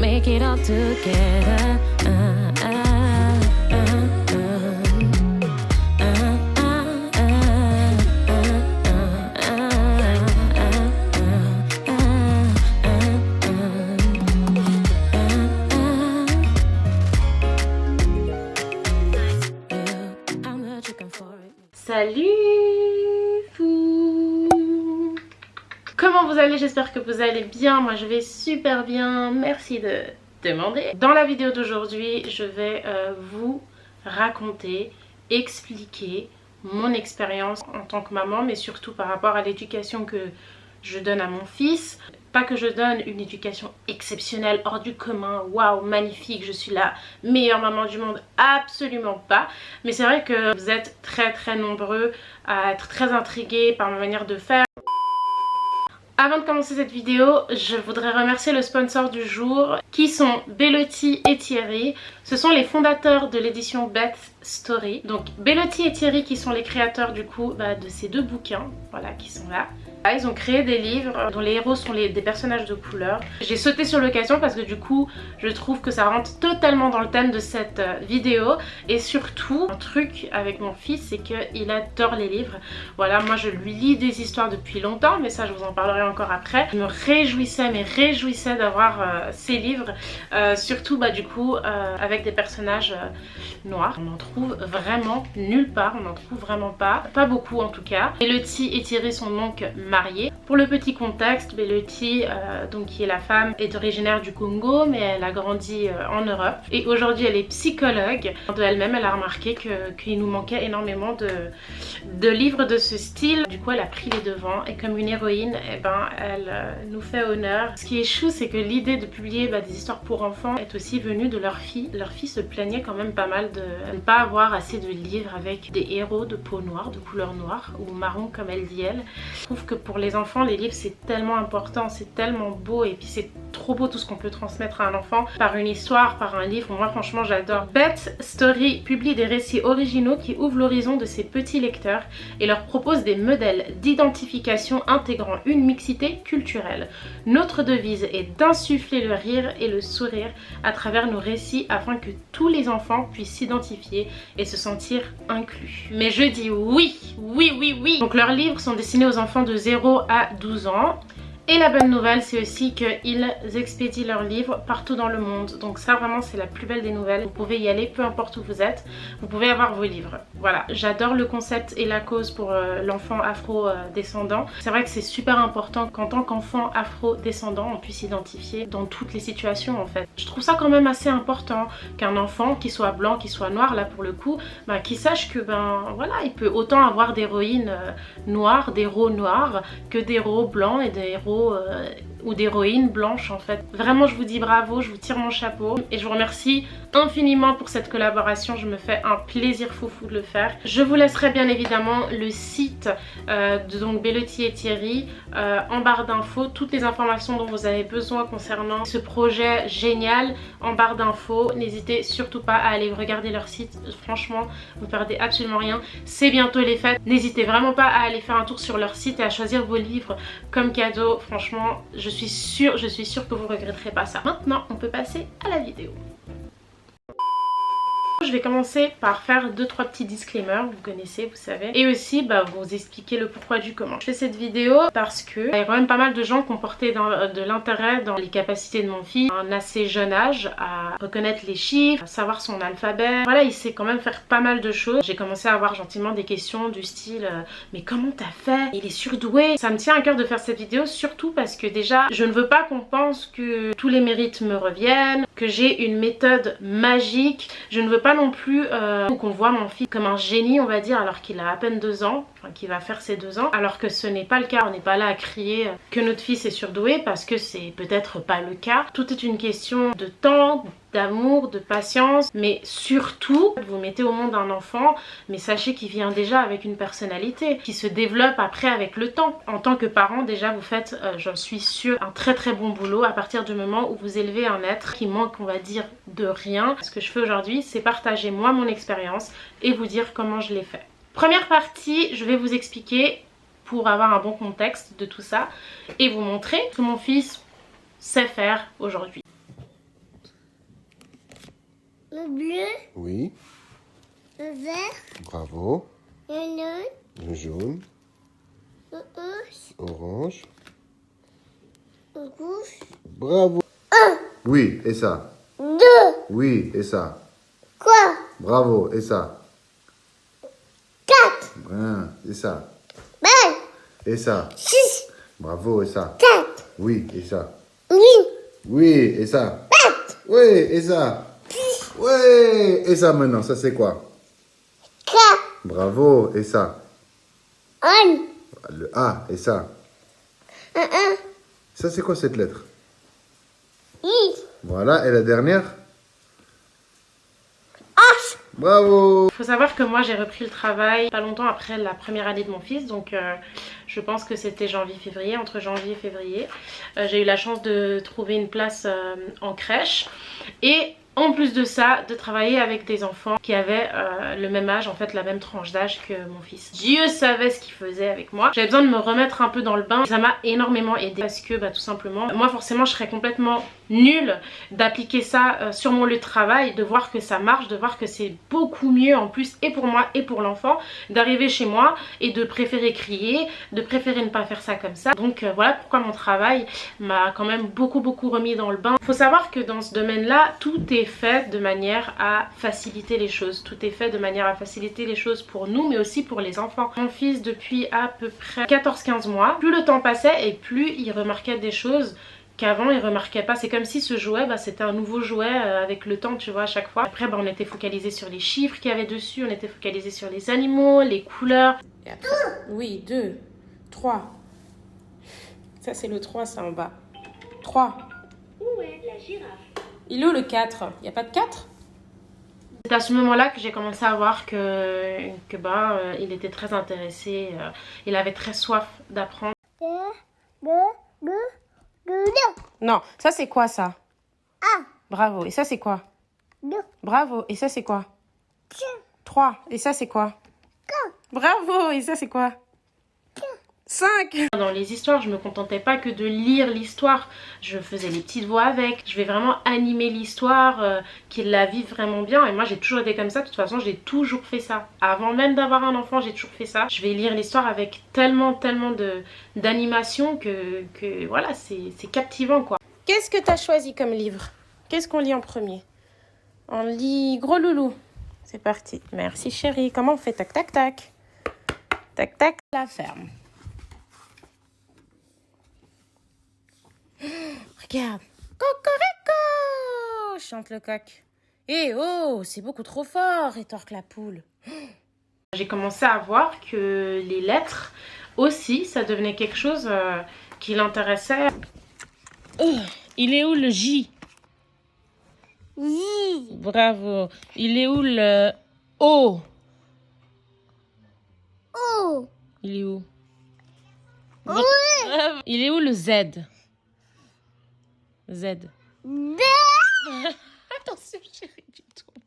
make it all together. Salut vous! Comment vous allez? J'espère que vous allez bien. Moi je vais super bien, merci de demander. Dans la vidéo d'aujourd'hui, je vais vous raconter, expliquer mon expérience en tant que maman, mais surtout par rapport à l'éducation que je donne à mon fils. Pas que je donne une éducation exceptionnelle, hors du commun, waouh, magnifique, je suis la meilleure maman du monde, absolument pas. Mais c'est vrai que vous êtes très nombreux à être très intrigués par ma manière de faire. Avant de commencer cette vidéo, je voudrais remercier le sponsor du jour, qui sont Bellotti et Thierry. Ce sont les fondateurs de l'édition Beth Story. Donc Bellotti et Thierry qui sont les créateurs du coup de ces deux bouquins, voilà, qui sont là. Ils ont créé des livres dont les héros sont des personnages de couleur. J'ai sauté sur l'occasion parce que du coup je trouve que ça rentre totalement dans le thème de cette vidéo. Et surtout un truc avec mon fils, c'est qu'il adore les livres. Voilà, moi je lui lis des histoires depuis longtemps, mais ça je vous en parlerai encore après. Je me réjouissais d'avoir ces livres, surtout du coup avec des personnages noirs. On en trouve vraiment nulle part, on n'en trouve vraiment pas beaucoup en tout cas. Bellotti et Thierry sont donc mariée. Pour le petit contexte, Bellotti, donc qui est la femme, est originaire du Congo, mais elle a grandi en Europe. Et aujourd'hui, elle est psychologue. De elle-même, elle a remarqué qu'il nous manquait énormément de livres de ce style. Du coup, elle a pris les devants et comme une héroïne, elle nous fait honneur. Ce qui est chou, c'est que l'idée de publier des histoires pour enfants est aussi venue de leur fille. Leur fille se plaignait quand même pas mal de ne pas avoir assez de livres avec des héros de peau noire, de couleur noire ou marron comme elle dit elle. Je trouve que pour les enfants, les livres c'est tellement important, c'est tellement beau et puis c'est trop beau tout ce qu'on peut transmettre à un enfant par une histoire, par un livre. Moi franchement j'adore. Beth Story publie des récits originaux qui ouvrent l'horizon de ses petits lecteurs et leur propose des modèles d'identification intégrant une mixité culturelle. Notre devise est d'insuffler le rire et le sourire à travers nos récits afin que tous les enfants puissent s'identifier et se sentir inclus. Mais je dis oui. Donc leurs livres sont destinés aux enfants de 0 à 12 ans. Et la bonne nouvelle, c'est aussi qu'ils expédient leurs livres partout dans le monde. Donc ça vraiment c'est la plus belle des nouvelles. Vous pouvez y aller peu importe où vous êtes. Vous pouvez avoir vos livres. Voilà, j'adore le concept et la cause pour l'enfant afro-descendant. C'est vrai que c'est super important qu'en tant qu'enfant afro-descendant, on puisse s'identifier dans toutes les situations en fait. Je trouve ça quand même assez important qu'un enfant, qu'il soit blanc, qu'il soit noir, là pour le coup, qu'il sache que voilà, il peut autant avoir d'héroïnes noires, d'héros noirs, que d'héros blancs et des héros ou d'héroïnes blanches en fait. Vraiment je vous dis bravo, je vous tire mon chapeau et je vous remercie infiniment pour cette collaboration. Je me fais un plaisir foufou de le faire. Je vous laisserai bien évidemment le site de donc Bellotti et Thierry en barre d'infos, toutes les informations dont vous avez besoin concernant ce projet génial en barre d'infos. N'hésitez surtout pas à aller regarder leur site, franchement vous perdez absolument rien. C'est bientôt les fêtes, n'hésitez vraiment pas à aller faire un tour sur leur site et à choisir vos livres comme cadeau. Franchement je suis sûre que vous regretterez pas ça. Maintenant on peut passer à la vidéo. Je vais commencer par faire 2-3 petits disclaimers, vous connaissez, vous savez. Et aussi vous expliquer le pourquoi du comment. Je fais cette vidéo parce que il y a quand même pas mal de gens qui ont porté de l'intérêt dans les capacités de mon fils à un assez jeune âge, à reconnaître les chiffres, à savoir son alphabet. Voilà, il sait quand même faire pas mal de choses. J'ai commencé à avoir gentiment des questions du style mais comment t'as fait? Il est surdoué. Ça me tient à cœur de faire cette vidéo, surtout parce que déjà je ne veux pas qu'on pense que tous les mérites me reviennent, que j'ai une méthode magique. Je ne veux pas non plus qu'on voit mon fils comme un génie on va dire alors qu'il a à peine 2 ans, enfin qu'il va faire ses 2 ans, alors que ce n'est pas le cas. On n'est pas là à crier que notre fils est surdoué parce que c'est peut-être pas le cas. Tout est une question de temps, d'amour, de patience, mais surtout vous mettez au monde un enfant, mais sachez qu'il vient déjà avec une personnalité qui se développe après avec le temps. En tant que parent déjà vous faites, j'en suis sûre, un très bon boulot à partir du moment où vous élevez un être qui manque on va dire de rien. Ce que je fais aujourd'hui c'est partager moi mon expérience et vous dire comment je l'ai fait. Première partie, je vais vous expliquer pour avoir un bon contexte de tout ça et vous montrer ce que mon fils sait faire aujourd'hui. Le bleu, Oui. le vert, Bravo. le Le jaune. le rouge, Orange. le rouge. Bravo. Oui, et ça. 2. Oui, et ça. Quoi? Bravo, et ça. 4. Bien, et ça. Ben. Et ça. 6. Bravo, et ça. 4. Oui, et ça. Oui. Oui, et ça. Oui, et ça. Oui, et ça maintenant, ça c'est quoi? 4. Bravo, et ça. 1. Le A, et ça. 1. Ça c'est quoi cette lettre? I. Voilà, et la dernière? H. Bravo. Il faut savoir que moi j'ai repris le travail pas longtemps après la première année de mon fils, donc je pense que c'était janvier-février, entre janvier et février. J'ai eu la chance de trouver une place en crèche et en plus de ça, de travailler avec des enfants qui avaient le même âge, en fait la même tranche d'âge que mon fils. Dieu savait ce qu'il faisait avec moi. J'avais besoin de me remettre un peu dans le bain. Ça m'a énormément aidé parce que tout simplement, moi forcément je serais complètement nulle d'appliquer ça sur mon lieu de travail, de voir que ça marche, de voir que c'est beaucoup mieux en plus et pour moi et pour l'enfant d'arriver chez moi et de préférer crier, de préférer ne pas faire ça comme ça. Donc voilà pourquoi mon travail m'a quand même beaucoup remis dans le bain. Faut savoir que dans ce domaine-là, tout est fait de manière à faciliter les choses. Tout est fait de manière à faciliter les choses pour nous mais aussi pour les enfants. Mon fils depuis à peu près 14-15 mois, plus le temps passait et plus il remarquait des choses qu'avant il remarquait pas. C'est comme si ce jouet c'était un nouveau jouet avec le temps, tu vois, à chaque fois. Après on était focalisé sur les chiffres qu'il y avait dessus, on était focalisé sur les animaux, les couleurs. Et après, oui, 2, 3. Ça c'est le 3, ça en bas. 3. Où est la girafe? Il est où le 4? Il n'y a pas de 4? C'est à ce moment-là que j'ai commencé à voir il était très intéressé, il avait très soif d'apprendre. 2, 2, 2, 2, 2. Non, ça c'est quoi ça? 1, Bravo. Et ça c'est quoi? 2, Bravo. Et ça c'est quoi? 3, 3. Et ça c'est quoi? 4. Bravo. Et ça c'est quoi? 5. Dans les histoires, je me contentais pas que de lire l'histoire, je faisais les petites voix avec, je vais vraiment animer l'histoire, qu'il la vive vraiment bien. Et moi j'ai toujours été comme ça, de toute façon j'ai toujours fait ça. Avant même d'avoir un enfant, j'ai toujours fait ça. Je vais lire l'histoire avec tellement d'animation que voilà, c'est captivant quoi. Qu'est-ce que t'as choisi comme livre? Qu'est-ce qu'on lit en premier? On lit Gros Loulou. C'est parti. Merci chérie. Comment on fait? Tac tac tac. Tac tac. La ferme. Regarde. Cocorico, chante le coq. Eh oh, c'est beaucoup trop fort, rétorque la poule. J'ai commencé à voir que les lettres aussi, ça devenait quelque chose qui l'intéressait. Oh, il est où le J? J. Bravo. Il est où le O? O. Il est où? Oui. Il est où le Z? Z. B. Attention chérie, tu tombes.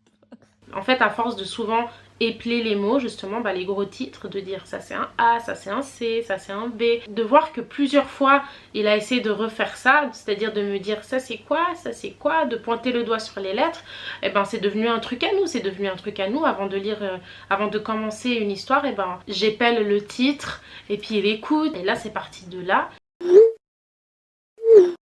En fait, à force de souvent épeler les mots, justement, les gros titres, de dire ça c'est un A, ça c'est un C, ça c'est un B, de voir que plusieurs fois il a essayé de refaire ça, c'est-à-dire de me dire ça c'est quoi, de pointer le doigt sur les lettres, et c'est devenu un truc à nous, c'est devenu un truc à nous. Avant de lire, avant de commencer une histoire, j'épelle le titre et puis il écoute, et là c'est parti de là.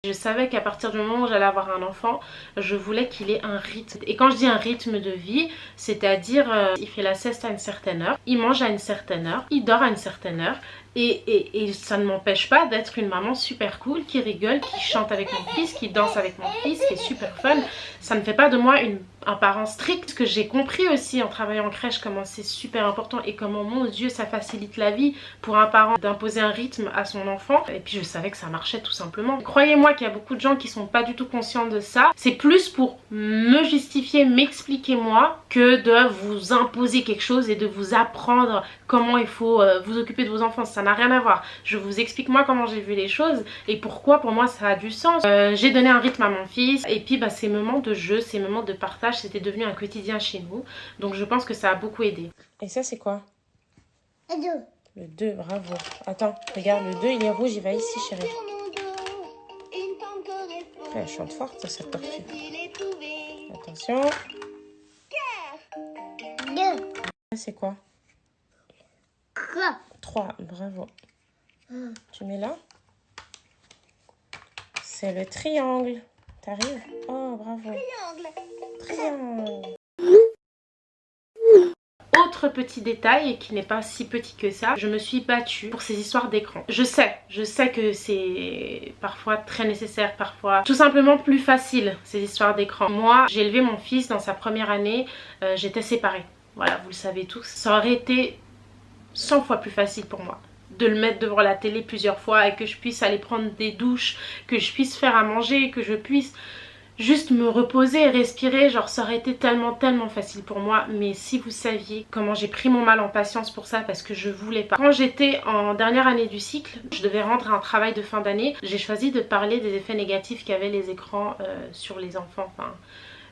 Je savais qu'à partir du moment où j'allais avoir un enfant, je voulais qu'il ait un rythme. Et quand je dis un rythme de vie, c'est-à-dire il fait la sieste à une certaine heure, il mange à une certaine heure, il dort à une certaine heure. Et ça ne m'empêche pas d'être une maman super cool, qui rigole, qui chante avec mon fils, qui danse avec mon fils, qui est super fun. Ça ne fait pas de moi un parent strict. Ce que j'ai compris aussi en travaillant en crèche, comment c'est super important et comment, mon Dieu, ça facilite la vie pour un parent d'imposer un rythme à son enfant. Et puis je savais que ça marchait tout simplement. Croyez-moi qu'il y a beaucoup de gens qui sont pas du tout conscients de ça. C'est plus pour me justifier, m'expliquer moi, que de vous imposer quelque chose et de vous apprendre comment il faut vous occuper de vos enfants. Ça n'a rien à voir. Je vous explique moi comment j'ai vu les choses et pourquoi pour moi ça a du sens. J'ai donné un rythme à mon fils et puis ces moments de jeu, ces moments de partage, c'était devenu un quotidien chez nous. Donc je pense que ça a beaucoup aidé. Et ça c'est quoi? Et 2. Le 2, bravo. Attends, regarde, le 2 il est rouge, il va ici chérie. Elle chante forte cette tortue. Attention. C'est quoi? 3, bravo. Tu mets là. C'est le triangle. T'arrives? Oh, bravo. Triangle. Autre petit détail qui n'est pas si petit que ça, je me suis battue pour ces histoires d'écran. Je sais que c'est parfois très nécessaire, parfois tout simplement plus facile ces histoires d'écran. Moi, j'ai élevé mon fils dans sa première année, j'étais séparée. Voilà, vous le savez tous. Ça aurait été 100 fois plus facile pour moi de le mettre devant la télé plusieurs fois et que je puisse aller prendre des douches, que je puisse faire à manger, que je puisse juste me reposer et respirer. Genre ça aurait été tellement facile pour moi. Mais si vous saviez comment j'ai pris mon mal en patience pour ça, parce que je voulais pas. Quand j'étais en dernière année du cycle, je devais rendre un travail de fin d'année. J'ai choisi de parler des effets négatifs qu'avaient les écrans sur les enfants, enfin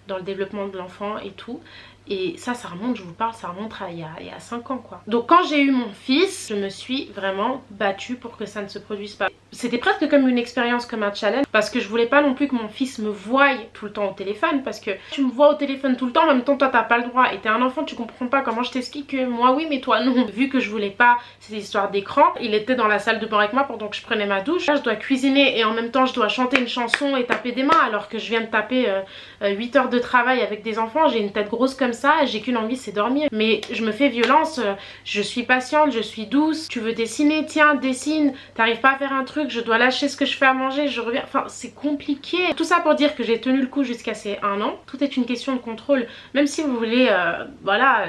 dans le développement de l'enfant et tout. Et ça remonte, je vous parle, ça remonte à il y a 5 ans quoi. Donc quand j'ai eu mon fils, je me suis vraiment battue pour que ça ne se produise pas. C'était presque comme une expérience, comme un challenge, parce que je voulais pas non plus que mon fils me voie tout le temps au téléphone, parce que tu me vois au téléphone tout le temps, en même temps toi t'as pas le droit, et t'es un enfant, tu comprends pas comment je t'explique que moi oui mais toi non. Vu que je voulais pas ces histoires d'écran, il était dans la salle de bain avec moi pendant que je prenais ma douche. Là je dois cuisiner et en même temps je dois chanter une chanson et taper des mains, alors que je viens de taper 8 heures de travail avec des enfants, j'ai une tête grosse comme ça, j'ai qu'une envie c'est dormir. Mais je me fais violence, je suis patiente, je suis douce, tu veux dessiner, tiens dessine, t'arrives pas à faire un truc, je dois lâcher ce que je fais à manger, je reviens, enfin c'est compliqué. Tout ça pour dire que j'ai tenu le coup jusqu'à ces 1 an. Tout est une question de contrôle, même si vous voulez voilà,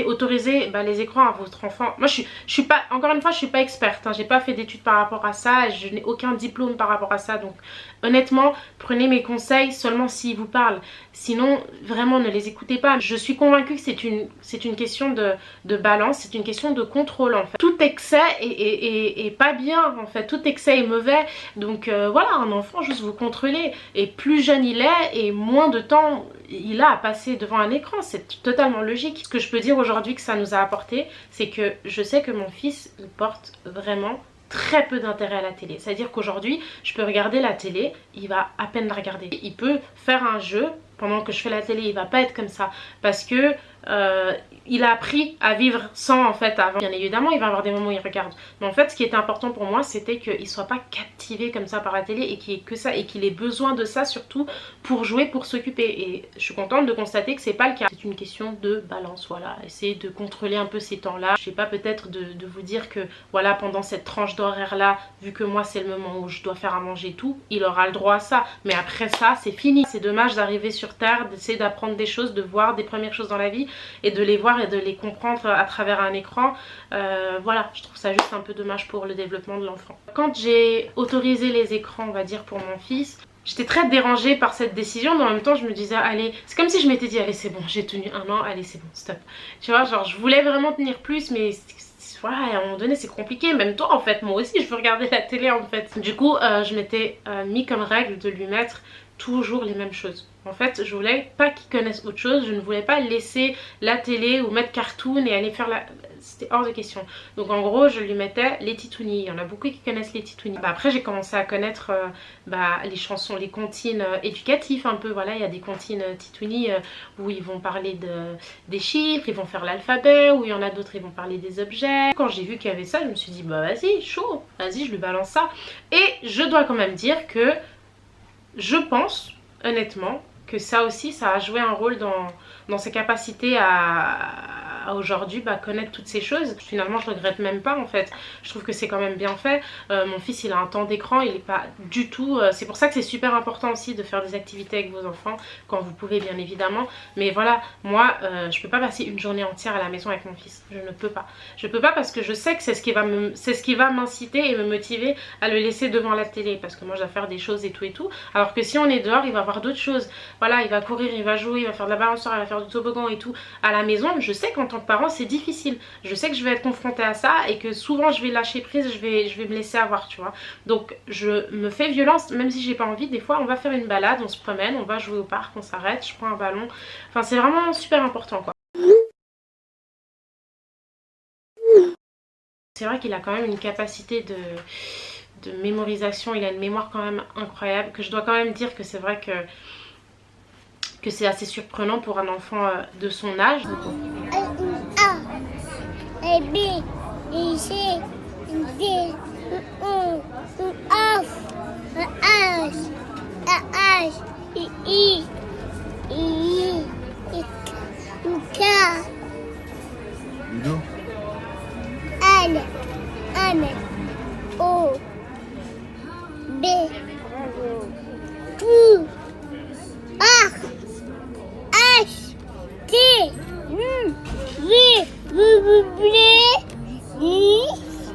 autoriser les écrans à votre enfant. Moi je suis pas, encore une fois je suis pas experte, hein. J'ai pas fait d'études par rapport à ça, je n'ai aucun diplôme par rapport à ça, donc honnêtement prenez mes conseils seulement s'ils vous parlent, sinon vraiment ne les écoutez pas. Je suis convaincue que c'est une question de balance, c'est une question de contrôle en fait. Tout excès est pas bien en fait, tout excès est mauvais, donc voilà, un enfant juste vous contrôlez, et plus jeune il est et moins de temps il a à passer devant un écran, c'est totalement logique. Ce que je peux dire aujourd'hui que ça nous a apporté, c'est que je sais que mon fils il porte vraiment très peu d'intérêt à la télé. C'est à dire qu'aujourd'hui je peux regarder la télé, il va à peine la regarder. Il peut faire un jeu pendant que je fais la télé, il va pas être comme ça parce que il a appris à vivre sans en fait avant. Bien évidemment il va avoir des moments où il regarde, mais en fait ce qui était important pour moi c'était qu'il soit pas captivé comme ça par la télé et qu'il ait que ça, et qu'il ait besoin de ça surtout pour jouer, pour s'occuper. Et je suis contente de constater que c'est pas le cas. C'est une question de balance, voilà, essayer de contrôler un peu ces temps là. Je sais pas, peut-être de vous dire que voilà, pendant cette tranche d'horaire là, vu que moi c'est le moment où je dois faire à manger et tout, il aura le droit à ça, mais après ça c'est fini. C'est dommage d'arriver sur terre, d'essayer d'apprendre des choses, de voir des premières choses dans la vie et de les voir et de les comprendre à travers un écran. Voilà, je trouve ça juste un peu dommage pour le développement de l'enfant. Quand j'ai autorisé les écrans, on va dire, pour mon fils, j'étais très dérangée par cette décision, mais en même temps je me disais allez, c'est comme si je m'étais dit allez c'est bon, j'ai tenu 1 an, allez c'est bon, stop. Tu vois, genre je voulais vraiment tenir plus, mais voilà, à un moment donné c'est compliqué. Même toi en fait, moi aussi je veux regarder la télé en fait. Du coup je m'étais mis comme règle de lui mettre toujours les mêmes choses. En fait je voulais pas qu'il connaisse autre chose, je ne voulais pas laisser la télé ou mettre cartoon et aller faire la... C'était hors de question. Donc en gros je lui mettais les titounis. Il y en a beaucoup qui connaissent les titounis. Après j'ai commencé à connaître les chansons, les comptines éducatifs un peu. Voilà, il y a des comptines titounis où ils vont parler des chiffres, ils vont faire l'alphabet, ou il y en a d'autres ils vont parler des objets. Quand j'ai vu qu'il y avait ça, je me suis dit bah vas-y, chaud, vas-y je lui balance ça. Et je dois quand même dire que je pense honnêtement que ça aussi ça a joué un rôle dans ses capacités à aujourd'hui connaître toutes ces choses. Finalement je regrette même pas en fait, je trouve que c'est quand même bien fait. Mon fils il a un temps d'écran, il est pas du tout, c'est pour ça que c'est super important aussi de faire des activités avec vos enfants quand vous pouvez bien évidemment. Mais voilà, moi je peux pas passer une journée entière à la maison avec mon fils, je ne peux pas. Je peux pas parce que je sais que c'est ce qui va m'inciter et me motiver à le laisser devant la télé, parce que moi je dois faire des choses et tout. Alors que si on est dehors il va voir d'autres choses. Voilà, il va courir, il va jouer, il va faire de la balançoire, il va faire du toboggan et tout. À la maison je sais qu'en tant que parent c'est difficile, je sais que je vais être confrontée à ça et que souvent je vais lâcher prise, je vais me laisser avoir, tu vois. Donc je me fais violence même si j'ai pas envie. Des fois on va faire une balade, on se promène, on va jouer au parc, on s'arrête, je prends un ballon, enfin c'est vraiment super important quoi. C'est vrai qu'il a quand même une capacité de mémorisation, il a une mémoire quand même incroyable, que je dois quand même dire que c'est vrai que c'est assez surprenant pour un enfant de son âge. A, B, E, C, D, E, F, H, H, I, K, Ludo. L, M, O, B, Q, R, S, T, U, V, W, X,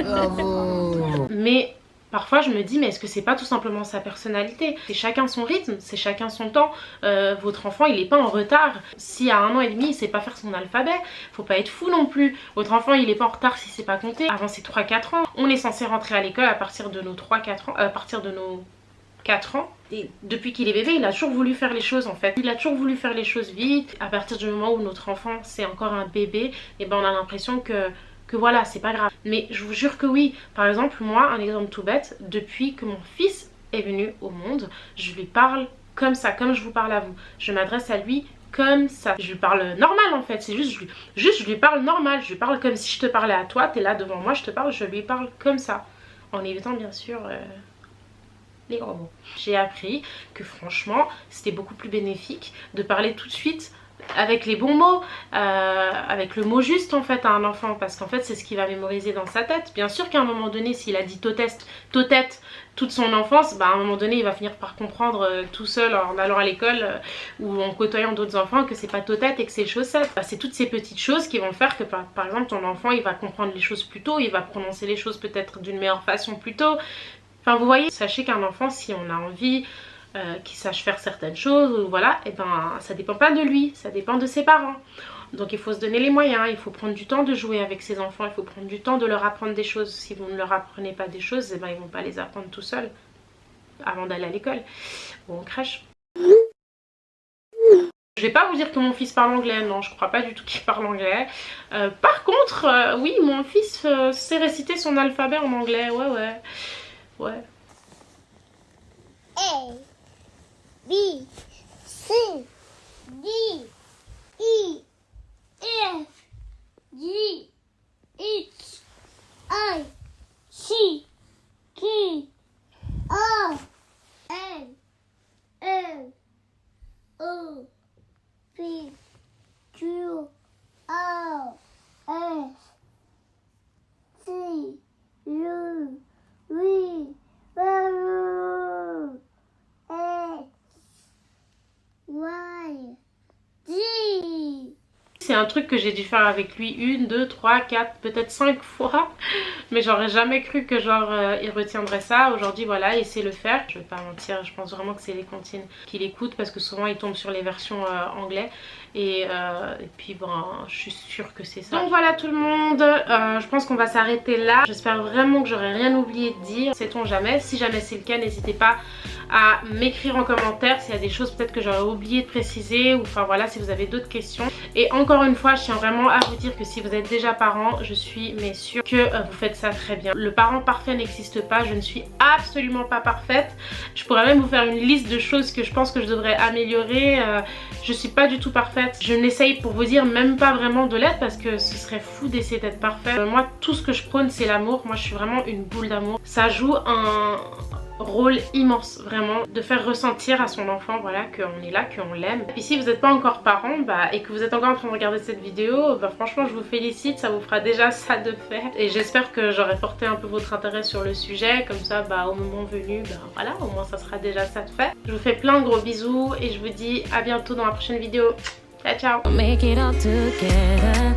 Bravo. Mais parfois je me dis, mais est-ce que c'est pas tout simplement sa personnalité? C'est chacun son rythme, c'est chacun son temps. Votre enfant il est pas en retard. Si à 1 an et demi il sait pas faire son alphabet, faut pas être fou non plus. Votre enfant il est pas en retard s'il sait pas compter. Avant ses 3-4 ans, on est censé rentrer à l'école à partir de nos 3-4 ans, à partir de nos 4 ans. Et depuis qu'il est bébé, il a toujours voulu faire les choses en fait. Il a toujours voulu faire les choses vite. À partir du moment où notre enfant c'est encore un bébé, et ben on a l'impression que voilà, c'est pas grave. Mais je vous jure que oui. Par exemple, moi, un exemple tout bête, depuis que mon fils est venu au monde, je lui parle comme ça, comme je vous parle à vous. Je m'adresse à lui comme ça. Je lui parle normal en fait, c'est juste je lui parle normal. Je lui parle comme si je te parlais à toi, t'es là devant moi, je te parle, je lui parle comme ça. En évitant bien sûr les gros mots. J'ai appris que franchement, c'était beaucoup plus bénéfique de parler tout de suite avec les bons mots, avec le mot juste en fait à un enfant, parce qu'en fait c'est ce qu'il va mémoriser dans sa tête. Bien sûr qu'à un moment donné, s'il a dit totette toute son enfance, bah à un moment donné il va finir par comprendre tout seul en allant à l'école ou en côtoyant d'autres enfants que c'est pas totette et que c'est chaussette. Bah, c'est toutes ces petites choses qui vont faire que par exemple ton enfant il va comprendre les choses plus tôt, il va prononcer les choses peut-être d'une meilleure façon plus tôt. Enfin vous voyez, sachez qu'un enfant, si on a envie qu'il sache faire certaines choses, ou voilà, et ben ça dépend pas de lui, ça dépend de ses parents. Donc il faut se donner les moyens, il faut prendre du temps de jouer avec ses enfants, il faut prendre du temps de leur apprendre des choses. Si vous ne leur apprenez pas des choses, et ben ils vont pas les apprendre tout seuls avant d'aller à l'école ou en crèche. Je vais pas vous dire que mon fils parle anglais, non, je crois pas du tout qu'il parle anglais. Par contre, oui, mon fils sait réciter son alphabet en anglais, ouais. A, B, C, D, E, F, G, H, I, C, K, R, N, L, O, P, Q, R, S, T, U, V, W, X, Y, Z. C'est un truc que j'ai dû faire avec lui 1, 2, 3, 4, peut-être 5 fois. Mais j'aurais jamais cru que genre il retiendrait ça. Aujourd'hui voilà, il sait le faire. Je vais pas mentir, je pense vraiment que c'est les comptines qu'il écoute parce que souvent il tombe sur les versions anglais. Et puis bon, je suis sûre que c'est ça. Donc voilà tout le monde, je pense qu'on va s'arrêter là. J'espère vraiment que j'aurai rien oublié de dire. Sait-on jamais, si jamais c'est le cas, n'hésitez pas à m'écrire en commentaire s'il y a des choses peut-être que j'aurais oublié de préciser, ou enfin voilà, si vous avez d'autres questions. Et encore une fois, je tiens vraiment à vous dire que si vous êtes déjà parent, je suis mais sûre que vous faites ça très bien. Le parent parfait n'existe pas, je ne suis absolument pas parfaite. Je pourrais même vous faire une liste de choses que je pense que je devrais améliorer. Je suis pas du tout parfaite. Je n'essaye, pour vous dire, même pas vraiment de l'être parce que ce serait fou d'essayer d'être parfaite. Moi, tout ce que je prône, c'est l'amour. Moi, je suis vraiment une boule d'amour. Ça joue un rôle immense, vraiment, de faire ressentir à son enfant, voilà, qu'on est là, qu'on l'aime. Et si vous n'êtes pas encore parent, et que vous êtes encore en train de regarder cette vidéo, franchement, je vous félicite, ça vous fera déjà ça de fait. Et j'espère que j'aurai porté un peu votre intérêt sur le sujet, comme ça, au moment venu, voilà, au moins ça sera déjà ça de fait. Je vous fais plein de gros bisous et je vous dis à bientôt dans la prochaine vidéo. Ciao, ciao. Make it all together.